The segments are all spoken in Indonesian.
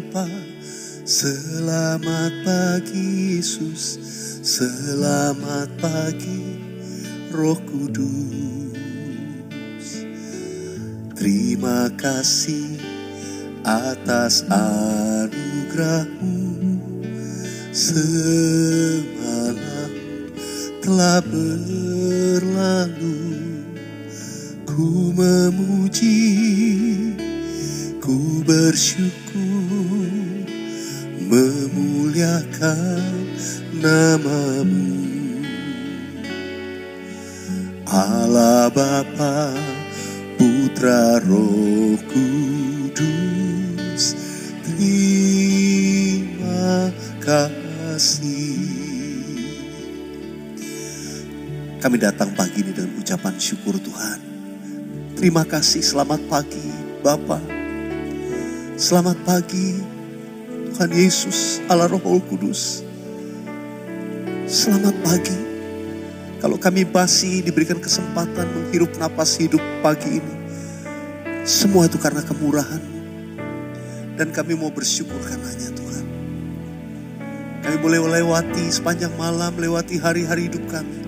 Bapa, selamat pagi Yesus, selamat pagi Roh Kudus. Terima kasih atas anugerah-Mu, semalam telah berlalu. Ku memuji, ku bersyukur, memuliakan nama-Mu. Allah Bapa, Putra, Roh Kudus, terima kasih. Kami datang pagi ini dengan ucapan syukur Tuhan. Terima kasih, selamat pagi Bapa. Selamat pagi Tuhan Yesus, Allah Roh Kudus. Selamat pagi. Kalau kami masih diberikan kesempatan menghirup napas hidup pagi ini, semua itu karena kemurahan. Dan kami mau bersyukur karenanya Tuhan. Kami boleh melewati sepanjang malam, melewati hari-hari hidup kami.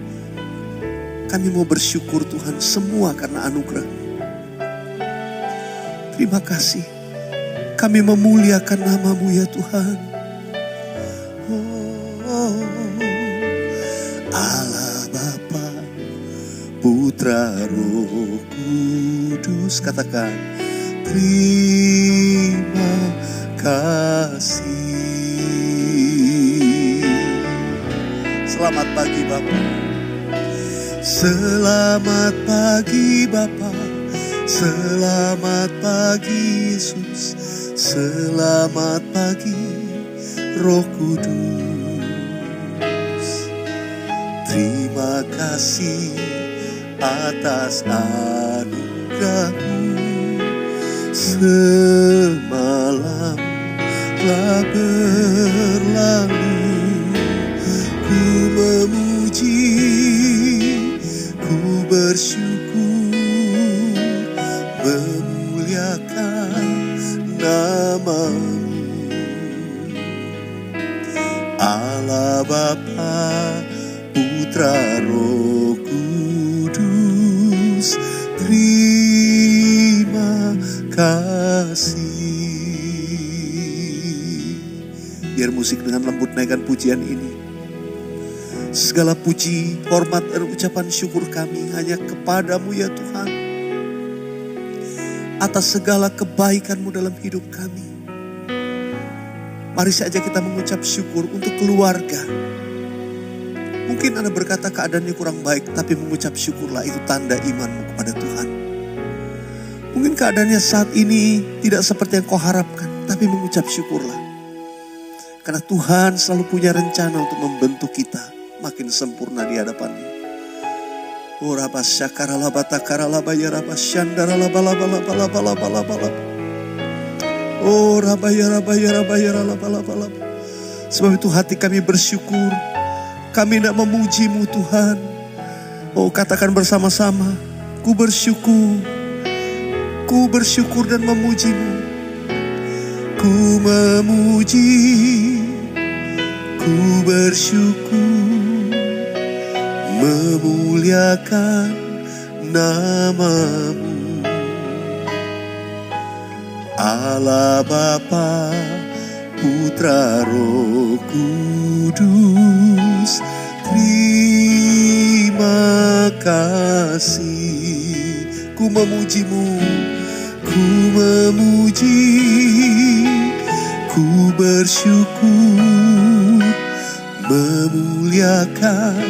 Kami mau bersyukur Tuhan, semua karena anugerah. Terima kasih. Kami memuliakan nama-Mu ya Tuhan. Allah Bapa, Putra, Roh Kudus. Katakan, terima kasih. Selamat pagi Bapa. Selamat pagi Bapa. Selamat pagi Yesus, selamat pagi Roh Kudus. Terima kasih atas anugerah-Mu, semalam telah berlalu. Ku memuji, ku bersyukur, memuliakan nama-Mu. Allah Bapa, Putra, Roh Kudus, terima kasih. Biar musik dengan lembut naikkan pujian ini. Segala puji, hormat dan ucapan syukur kami hanya kepada-Mu ya Tuhan. Atas segala kebaikan-Mu dalam hidup kami. Mari saja kita mengucap syukur untuk keluarga. Mungkin Anda berkata keadaannya kurang baik, tapi mengucap syukurlah, itu tanda iman-Mu kepada Tuhan. Mungkin keadaannya saat ini tidak seperti yang kau harapkan, tapi mengucap syukurlah. Karena Tuhan selalu punya rencana untuk membentuk kita makin sempurna di hadapan-Nya. Ora basyakara la batakara la bayara basyandara la bala. Ora bayara la bala. Sebab itu hati kami bersyukur. Kami tidak memuji-Mu Tuhan. Oh, katakan bersama-sama, ku bersyukur. Ku bersyukur dan memuji-Mu. Ku memuji, ku bersyukur, memuliakan nama-Mu. Allah Bapa, Putra, Roh Kudus, terima kasih. Ku memuji-Mu, ku memuji, ku bersyukur, memuliakan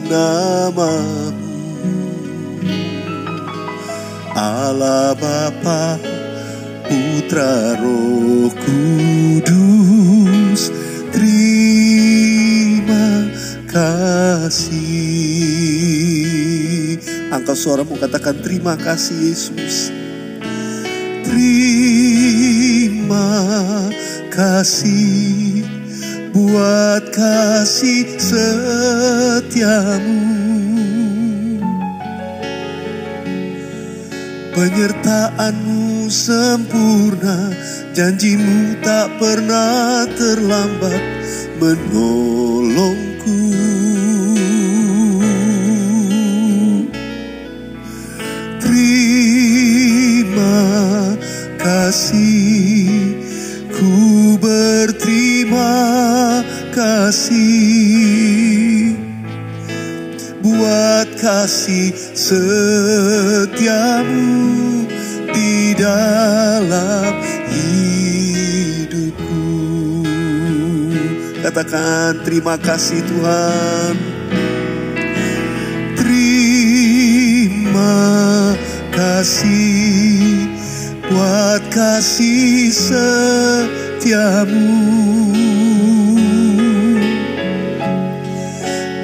nama-Mu. Allah Bapa, Putra, Roh Kudus, terima kasih. Angkat suaramu, katakan terima kasih Yesus. Terima kasih buat kasih setiamu. Penyertaan-Mu sempurna, janji-Mu tak pernah terlambat menolongku. Terima kasih, ku berterima kasih buat kasih setiamu di dalam hidupku. Katakan terima kasih Tuhan. Terima kasih buat kasih setiamu.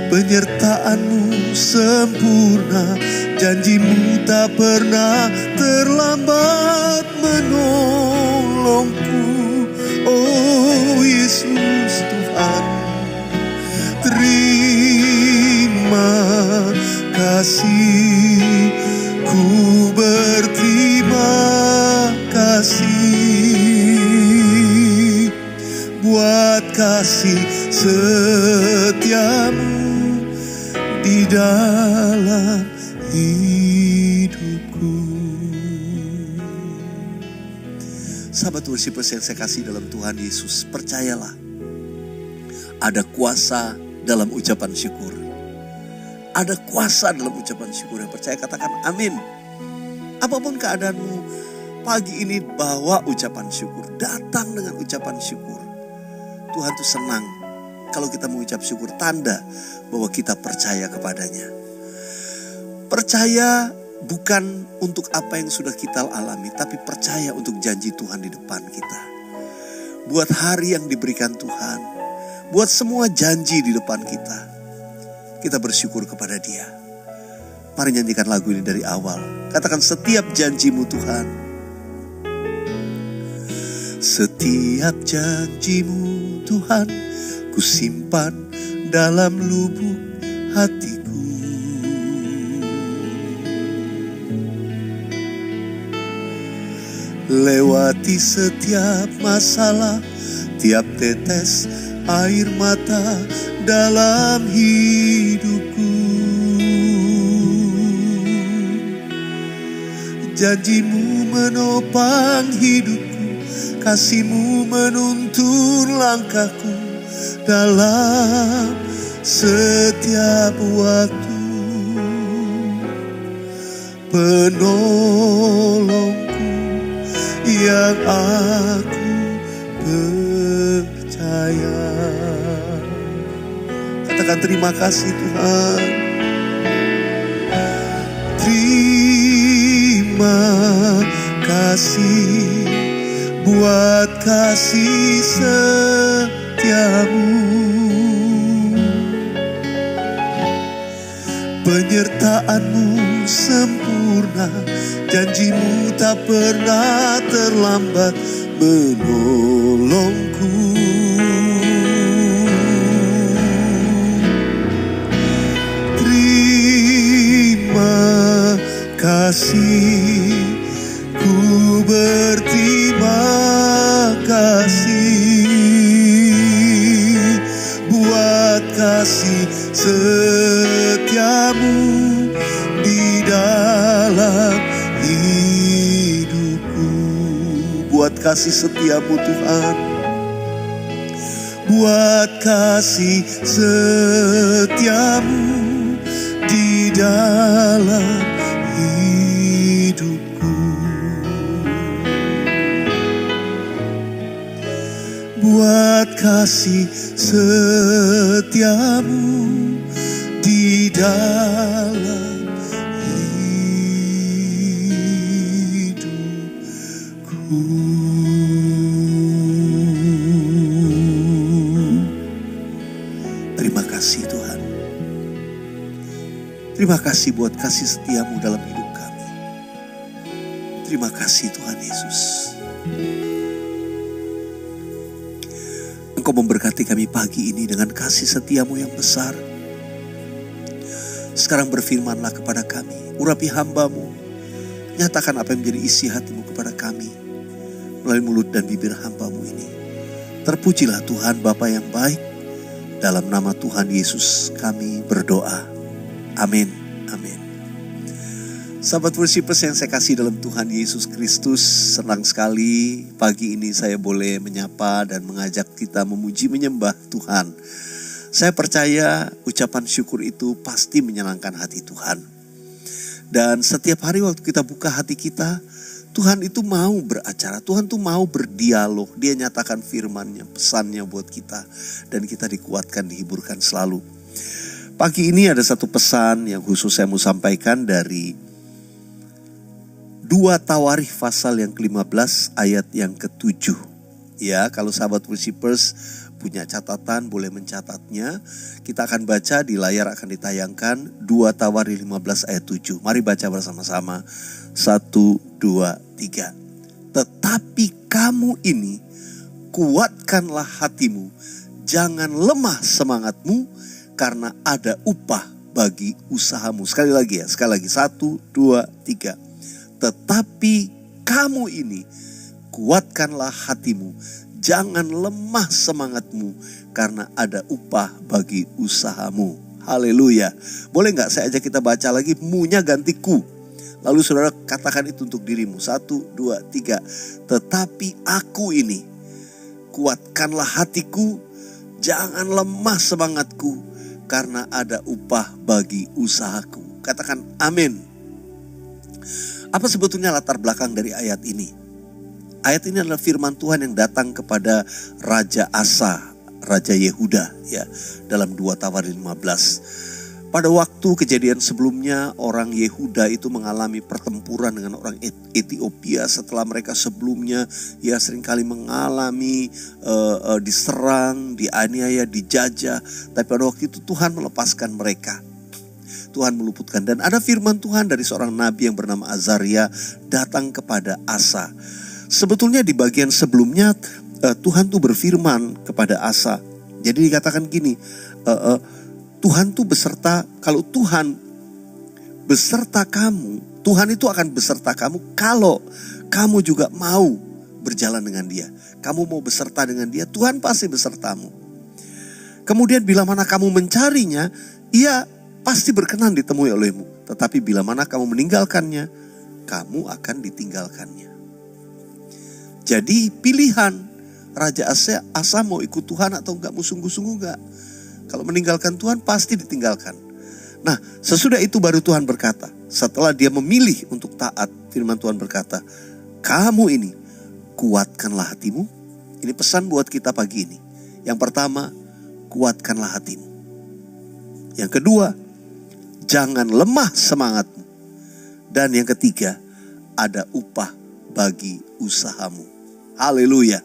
Penyertaan-Mu sempurna, janji-Mu tak pernah terlambat menolongku. Oh Yesus Tuhan, terima kasih, ku berterima kasih buat kasih setiamu di dalam hidupku. Sahabat worshipers yang saya kasih dalam Tuhan Yesus, percayalah, ada kuasa dalam ucapan syukur. Ada kuasa dalam ucapan syukur. Yang percaya katakan amin. Apapun keadaanmu, pagi ini bawa ucapan syukur. Datang dengan ucapan syukur. Tuhan tuh senang kalau kita mengucap syukur, tanda bahwa kita percaya kepadanya. Percaya bukan untuk apa yang sudah kita alami, tapi percaya untuk janji Tuhan di depan kita. Buat hari yang diberikan Tuhan, buat semua janji di depan kita, kita bersyukur kepada Dia. Mari nyanyikan lagu ini dari awal. Katakan setiap janji-Mu Tuhan. Setiap janji-Mu Tuhan, ku simpan dalam lubuk hatiku. Lewati setiap masalah, tiap tetes air mata dalam hidupku. Janji-Mu menopang hidupku, kasih-Mu menuntun langkahku dalam setiap waktu. Penolongku yang aku percaya. Katakan terima kasih Tuhan. Terima kasih buat kasih setiamu. Penyertaan-Mu sempurna, janji-Mu tak pernah terlambat menolongku. Terima kasih, ku berterima kasih buat kasih setiamu di dalam hidupku. Buat kasih setiamu Tuhan, buat kasih setiamu di dalam hidupku. Buat kasih setiamu di dalam hidupku. Terima kasih Tuhan. Terima kasih buat kasih setiamu dalam hidup kami. Terima kasih Tuhan Yesus. Engkau memberkati kami pagi ini dengan kasih setiamu yang besar. Sekarang berfirmanlah kepada kami, urapi hamba-Mu Nyatakan apa yang menjadi isi hatimu kepada kami melalui mulut dan bibir hamba-Mu ini. Terpujilah Tuhan Bapa yang baik. Dalam nama Tuhan Yesus kami berdoa. Amin. Amin. Sahabat Worshipers yang saya kasih dalam Tuhan Yesus Kristus, senang sekali pagi ini saya boleh menyapa dan mengajak kita memuji menyembah Tuhan. Saya percaya ucapan syukur itu pasti menyenangkan hati Tuhan. Dan setiap hari waktu kita buka hati kita, Tuhan itu mau beracara, Tuhan tuh mau berdialog. Dia nyatakan firman-Nya, pesannya buat kita. Dan kita dikuatkan, dihiburkan selalu. Pagi ini ada satu pesan yang khusus saya mau sampaikan dari 2 Tawarikh pasal yang ke-15 ayat yang ke-7. Ya, kalau sahabat Worshipers punya catatan boleh mencatatnya. Kita akan baca, di layar akan ditayangkan 2 Tawarikh 15 ayat 7. Mari baca bersama-sama. 1, 2, 3. Tetapi kamu ini, kuatkanlah hatimu, jangan lemah semangatmu, karena ada upah bagi usahamu. Sekali lagi. 1, 2, 3. Tetapi kamu ini, kuatkanlah hatimu, jangan lemah semangatmu, karena ada upah bagi usahamu. Haleluya. Boleh gak saya ajak kita baca lagi, mu-nya ganti ku. Lalu saudara katakan itu untuk dirimu. 1, 2, 3. Tetapi aku ini, kuatkanlah hatiku, jangan lemah semangatku, karena ada upah bagi usahaku. Katakan amin. Apa sebetulnya latar belakang dari ayat ini? Ayat ini adalah firman Tuhan yang datang kepada Raja Asa, Raja Yehuda, ya, dalam 2 Tawarikh 15. Pada waktu kejadian sebelumnya, orang Yehuda itu mengalami pertempuran dengan orang Ethiopia setelah mereka sebelumnya ya seringkali mengalami diserang, dianiaya, dijajah. Tapi pada waktu itu Tuhan melepaskan mereka. Tuhan meluputkan. Dan ada firman Tuhan dari seorang nabi yang bernama Azaria datang kepada Asa. Sebetulnya di bagian sebelumnya Tuhan tuh berfirman kepada Asa. Jadi dikatakan gini, Tuhan tuh beserta, kalau Tuhan beserta kamu, Tuhan itu akan beserta kamu kalau kamu juga mau berjalan dengan Dia. Kamu mau beserta dengan Dia, Tuhan pasti besertamu. Kemudian bila mana kamu mencarinya, Ia pasti berkenan ditemui olehmu. Tetapi bila mana kamu meninggalkannya, kamu akan ditinggalkannya. Jadi pilihan Raja Asa mau ikut Tuhan atau enggak, mau sungguh-sungguh enggak. Kalau meninggalkan Tuhan pasti ditinggalkan. Nah, sesudah itu baru Tuhan berkata, setelah dia memilih untuk taat, firman Tuhan berkata, kamu ini kuatkanlah hatimu. Ini pesan buat kita pagi ini. Yang pertama, kuatkanlah hatimu. Yang kedua, jangan lemah semangatmu. Dan yang ketiga, ada upah bagi usahamu. Haleluya.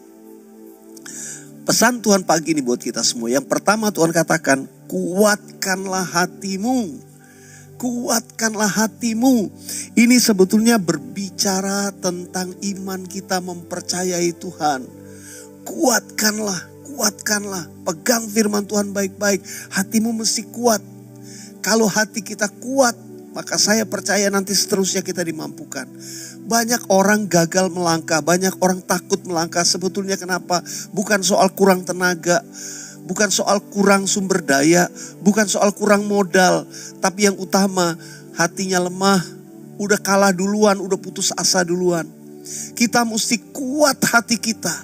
Pesan Tuhan pagi ini buat kita semua. Yang pertama Tuhan katakan, kuatkanlah hatimu. Kuatkanlah hatimu. Ini sebetulnya berbicara tentang iman kita mempercayai Tuhan. Kuatkanlah. Pegang firman Tuhan baik-baik. Hatimu mesti kuat. Kalau hati kita kuat, maka saya percaya nanti seterusnya kita dimampukan. Banyak orang gagal melangkah, banyak orang takut melangkah. Sebetulnya kenapa? Bukan soal kurang tenaga, bukan soal kurang sumber daya, bukan soal kurang modal. Tapi yang utama, hatinya lemah, udah kalah duluan, udah putus asa duluan. Kita mesti kuat hati kita.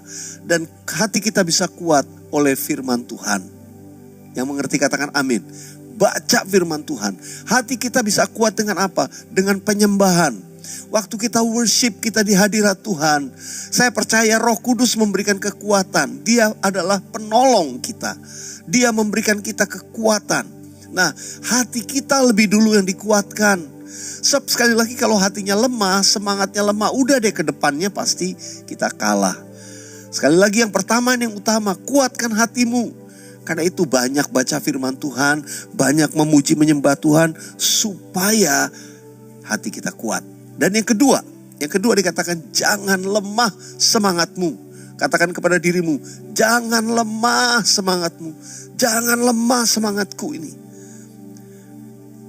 Dan hati kita bisa kuat oleh firman Tuhan. Yang mengerti katakan amin. Baca firman Tuhan. Hati kita bisa kuat dengan apa? Dengan penyembahan. Waktu kita worship, kita di hadirat Tuhan. Saya percaya Roh Kudus memberikan kekuatan. Dia adalah penolong kita. Dia memberikan kita kekuatan. Nah, hati kita lebih dulu yang dikuatkan. Sekali lagi kalau hatinya lemah, semangatnya lemah, udah deh ke depannya pasti kita kalah. Sekali lagi yang pertama yang utama, kuatkan hatimu. Karena itu banyak baca firman Tuhan, banyak memuji menyembah Tuhan supaya hati kita kuat. Dan yang kedua dikatakan jangan lemah semangatmu. Katakan kepada dirimu, jangan lemah semangatmu. Jangan lemah semangatku ini.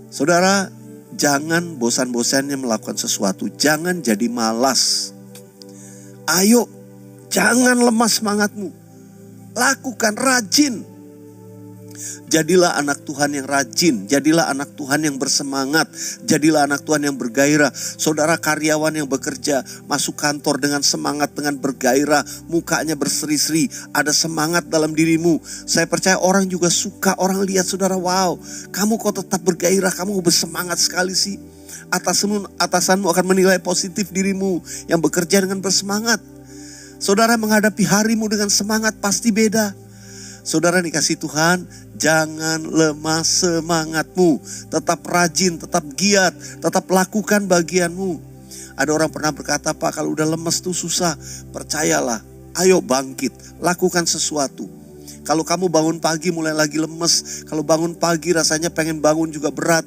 Saudara, Jangan bosan-bosannya melakukan sesuatu. Jangan jadi malas. Ayo, jangan lemah semangatmu. Lakukan, rajin. Jadilah anak Tuhan yang rajin. Jadilah anak Tuhan yang bersemangat. Jadilah anak Tuhan yang bergairah. Saudara karyawan yang bekerja, masuk kantor dengan semangat, dengan bergairah. Mukanya berseri-seri. Ada semangat dalam dirimu. Saya percaya orang juga suka. Orang lihat saudara, wow, kamu kok tetap bergairah. Kamu bersemangat sekali sih. Atasanmu akan menilai positif dirimu yang bekerja dengan bersemangat. Saudara menghadapi harimu dengan semangat pasti beda. Saudara dikasih Tuhan, jangan lemah semangatmu. Tetap rajin, tetap giat, tetap lakukan bagianmu. Ada orang pernah berkata, Pak, kalau udah lemes tuh susah. Percayalah, ayo bangkit, lakukan sesuatu. Kalau kamu bangun pagi mulai lagi lemes, kalau bangun pagi rasanya pengen bangun juga berat,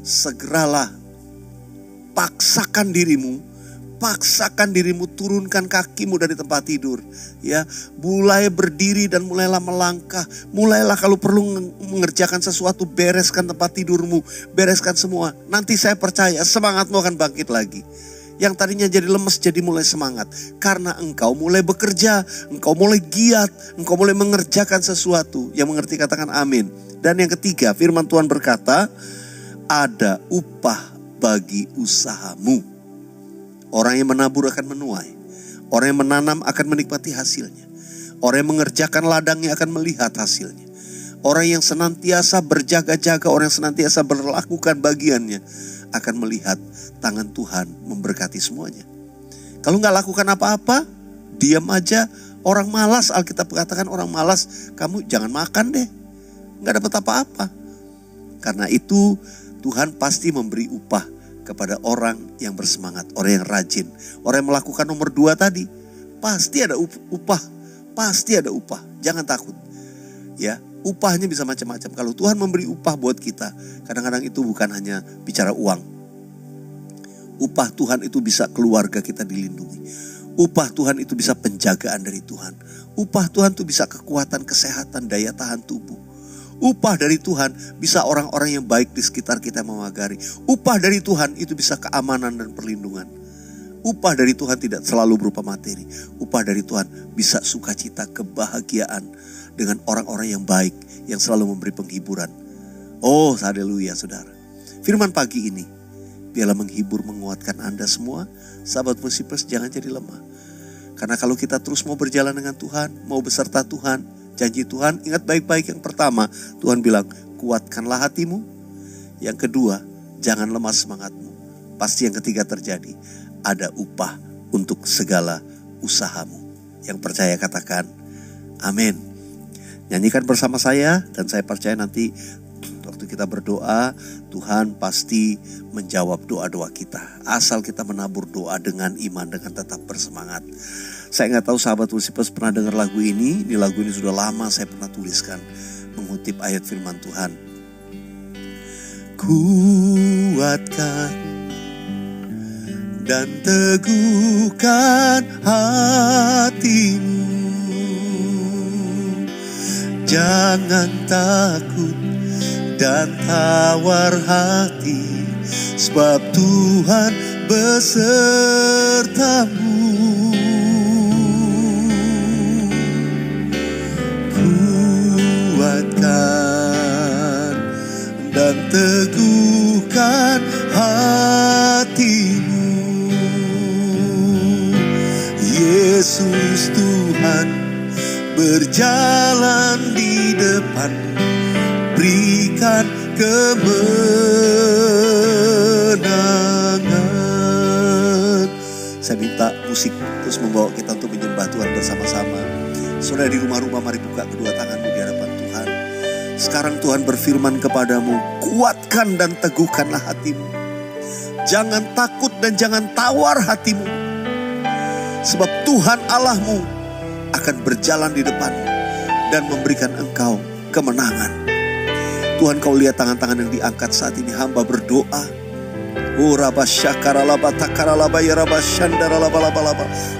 segeralah paksakan dirimu. Paksakan dirimu, turunkan kakimu dari tempat tidur. Ya, mulai berdiri dan mulailah melangkah. Mulailah kalau perlu mengerjakan sesuatu, bereskan tempat tidurmu, bereskan semua. Nanti saya percaya semangatmu akan bangkit lagi. Yang tadinya jadi lemes jadi mulai semangat. Karena engkau mulai bekerja, engkau mulai giat, engkau mulai mengerjakan sesuatu. Yang mengerti katakan amin. Dan yang ketiga, firman Tuhan berkata, ada upah bagi usahamu. Orang yang menabur akan menuai. Orang yang menanam akan menikmati hasilnya. Orang yang mengerjakan ladangnya akan melihat hasilnya. Orang yang senantiasa berjaga-jaga, orang yang senantiasa melakukan bagiannya akan melihat tangan Tuhan memberkati semuanya. Kalau gak lakukan apa-apa, diam aja. Orang malas, Alkitab katakan orang malas, kamu jangan makan deh. Gak dapat apa-apa. Karena itu Tuhan pasti memberi upah kepada orang yang bersemangat, orang yang rajin, orang yang melakukan nomor 2 tadi. Pasti ada upah, pasti ada upah. Jangan takut. Ya, upahnya bisa macam-macam. Kalau Tuhan memberi upah buat kita, kadang-kadang itu bukan hanya bicara uang. Upah Tuhan itu bisa keluarga kita dilindungi. Upah Tuhan itu bisa penjagaan dari Tuhan. Upah Tuhan itu bisa kekuatan, kesehatan, daya tahan tubuh. Upah dari Tuhan bisa orang-orang yang baik di sekitar kita memagari. Upah dari Tuhan itu bisa keamanan dan perlindungan. Upah dari Tuhan tidak selalu berupa materi. Upah dari Tuhan bisa sukacita, kebahagiaan dengan orang-orang yang baik, yang selalu memberi penghiburan. Oh, haleluya saudara. Firman pagi ini, biarlah menghibur, menguatkan Anda semua. Sahabat Musibers, jangan jadi lemah. Karena kalau kita terus mau berjalan dengan Tuhan, mau beserta Tuhan, janji Tuhan, ingat baik-baik. Yang pertama, Tuhan bilang, kuatkanlah hatimu. Yang kedua, jangan lemah semangatmu. Pasti yang ketiga terjadi, ada upah untuk segala usahamu. Yang percaya katakan, amin. Nyanyikan bersama saya, dan saya percaya nanti waktu kita berdoa, Tuhan pasti menjawab doa-doa kita. Asal kita menabur doa dengan iman, dengan tetap bersemangat. Saya nggak tahu sahabat Musibers pernah dengar lagu ini. Di lagu ini sudah lama saya pernah tuliskan, mengutip ayat firman Tuhan. Kuatkan dan teguhkan hatimu. Jangan takut dan tawar hati, sebab Tuhan besertamu. Kuatkan dan teguhkan hatimu. Yesus Tuhan berjalan di depan, berikan kemenangan. Saya minta musik terus membawa kita untuk menyembah Tuhan bersama-sama. Saudara di rumah-rumah, mari buka kedua tanganmu di hadapan Tuhan. Sekarang Tuhan berfirman kepadamu, kuatkan dan teguhkanlah hatimu. Jangan takut dan jangan tawar hatimu. Sebab Tuhan Allahmu akan berjalan di depanmu dan memberikan engkau kemenangan. Tuhan, kau lihat tangan-tangan yang diangkat saat ini, hamba berdoa.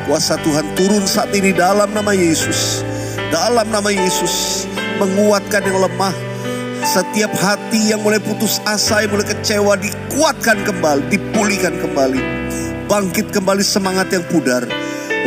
Kuasa Tuhan turun saat ini dalam nama Yesus. Dalam nama Yesus, menguatkan yang lemah. Setiap hati yang mulai putus asa, yang mulai kecewa, dikuatkan kembali, dipulihkan kembali. Bangkit kembali semangat yang pudar.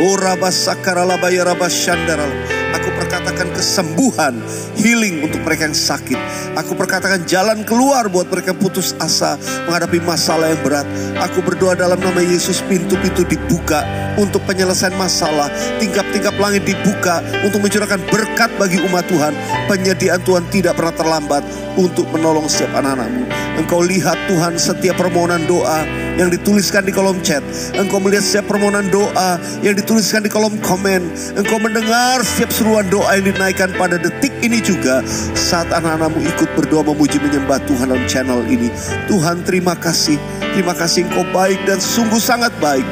Oh rabasakaralabaya rabasyandaral. Aku perkatakan kesembuhan, healing untuk mereka yang sakit. Aku perkatakan jalan keluar buat mereka yang putus asa menghadapi masalah yang berat. Aku berdoa dalam nama Yesus, pintu-pintu dibuka untuk penyelesaian masalah. Tingkap-tingkap langit dibuka untuk mencurahkan berkat bagi umat Tuhan. Penyediaan Tuhan tidak pernah terlambat untuk menolong setiap anak-anak-Mu. Engkau lihat Tuhan setiap permohonan doa yang dituliskan di kolom chat. Engkau melihat setiap permohonan doa yang dituliskan di kolom komen. Engkau mendengar setiap seruan doa yang dinaikkan pada detik ini juga. Saat anak-anak-Mu ikut berdoa memuji menyembah Tuhan dalam channel ini. Tuhan terima kasih. Terima kasih Engkau baik dan sungguh sangat baik.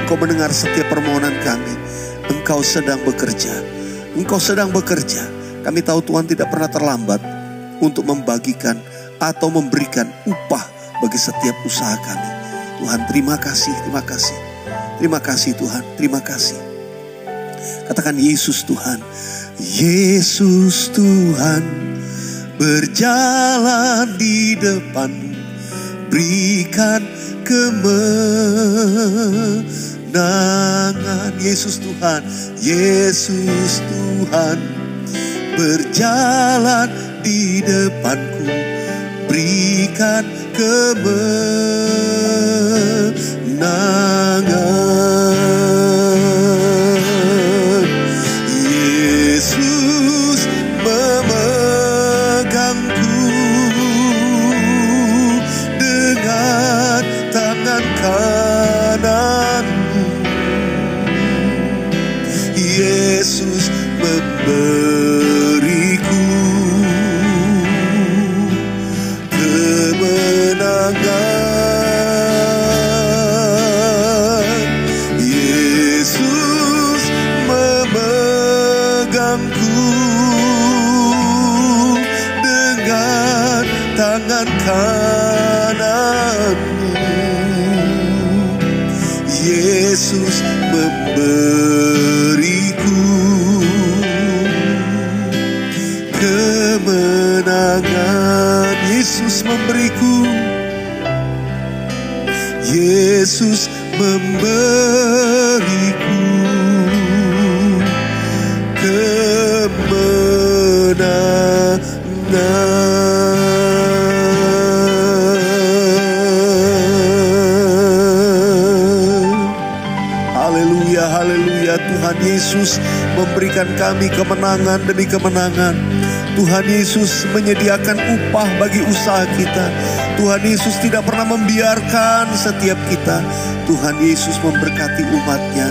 Engkau mendengar setiap permohonan kami. Engkau sedang bekerja. Engkau sedang bekerja. Kami tahu Tuhan tidak pernah terlambat untuk membagikan atau memberikan upah bagi setiap usaha kami. Tuhan terima kasih, terima kasih. Terima kasih Tuhan, terima kasih. Katakan Yesus Tuhan. Yesus Tuhan, berjalan di depan-Mu, berikan kemenangan. Yesus Tuhan, Yesus Tuhan, berjalan di depan-Ku, berikan kemenangan. Yesus memegangku dengan tangan kanan-Mu. Yesus memberiku kemenangan. Yesus memegangku dengan tangan kanan-Mu. Yesus memberiku kemenangan. Yesus memberiku, Yesus memberiku kemenangan. Haleluya, haleluya. Tuhan Yesus memberikan kami kemenangan demi kemenangan. Tuhan Yesus menyediakan upah bagi usaha kita. Tuhan Yesus tidak pernah membiarkan setiap kita. Tuhan Yesus memberkati umat-Nya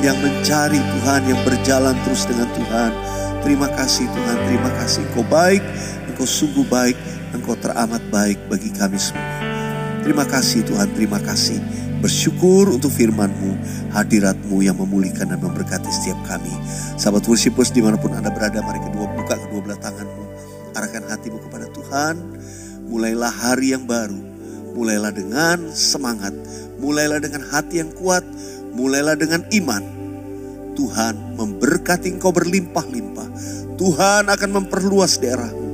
yang mencari Tuhan, yang berjalan terus dengan Tuhan. Terima kasih Tuhan, terima kasih. Engkau baik, Engkau sungguh baik, Engkau teramat baik bagi kami semua. Terima kasih Tuhan, terima kasih. Bersyukur untuk firman-Mu, hadirat-Mu yang memulihkan dan memberkati setiap kami. Sahabat worshipers dimanapun Anda berada, mari buka kedua belah tanganmu. Arahkan hatimu kepada Tuhan. Mulailah hari yang baru. Mulailah dengan semangat. Mulailah dengan hati yang kuat. Mulailah dengan iman. Tuhan memberkati engkau berlimpah-limpah. Tuhan akan memperluas daerahmu.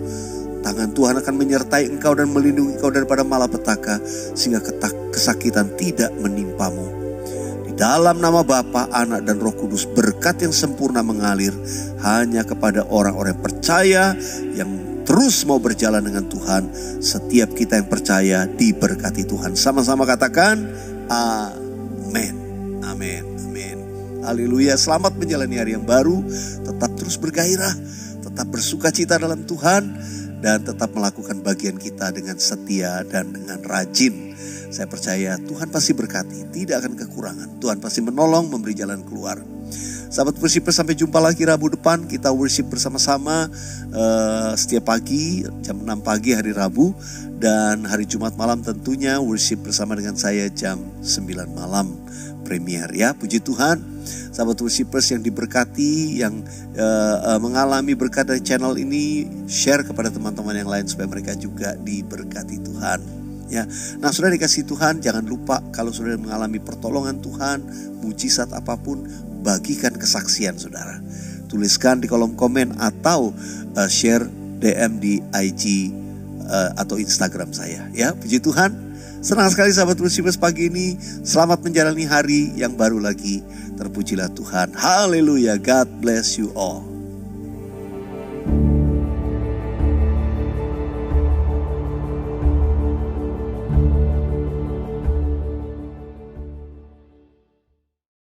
Tangan Tuhan akan menyertai engkau dan melindungi engkau daripada malapetaka, sehingga kesakitan tidak menimpamu. Di dalam nama Bapa, Anak dan Roh Kudus, berkat yang sempurna mengalir hanya kepada orang-orang yang percaya, yang terus mau berjalan dengan Tuhan. Setiap kita yang percaya diberkati Tuhan. Sama-sama katakan amin. Amin. Amin. Haleluya. Selamat menjalani hari yang baru. Tetap terus bergairah, tetap bersuka cita dalam Tuhan, dan tetap melakukan bagian kita dengan setia dan dengan rajin. Saya percaya Tuhan pasti berkati, tidak akan kekurangan. Tuhan pasti menolong, memberi jalan keluar. Sahabat worshipers, sampai jumpa lagi Rabu depan. Kita worship bersama-sama setiap pagi, jam 6 pagi hari Rabu. Dan hari Jumat malam tentunya worship bersama dengan saya jam 9 malam premier ya. Puji Tuhan. Sahabat worshipers yang diberkati, yang mengalami berkat dari channel ini, share kepada teman-teman yang lain supaya mereka juga diberkati Tuhan. Ya, nah sudah dikasih Tuhan, jangan lupa kalau sudah mengalami pertolongan Tuhan, mujizat apapun, bagikan kesaksian saudara. Tuliskan di kolom komen atau share DM di IG atau Instagram saya. Ya, puji Tuhan. Senang sekali sahabat Worshipers pagi ini. Selamat menjalani hari yang baru lagi. Terpujilah Tuhan. Haleluya. God bless you all.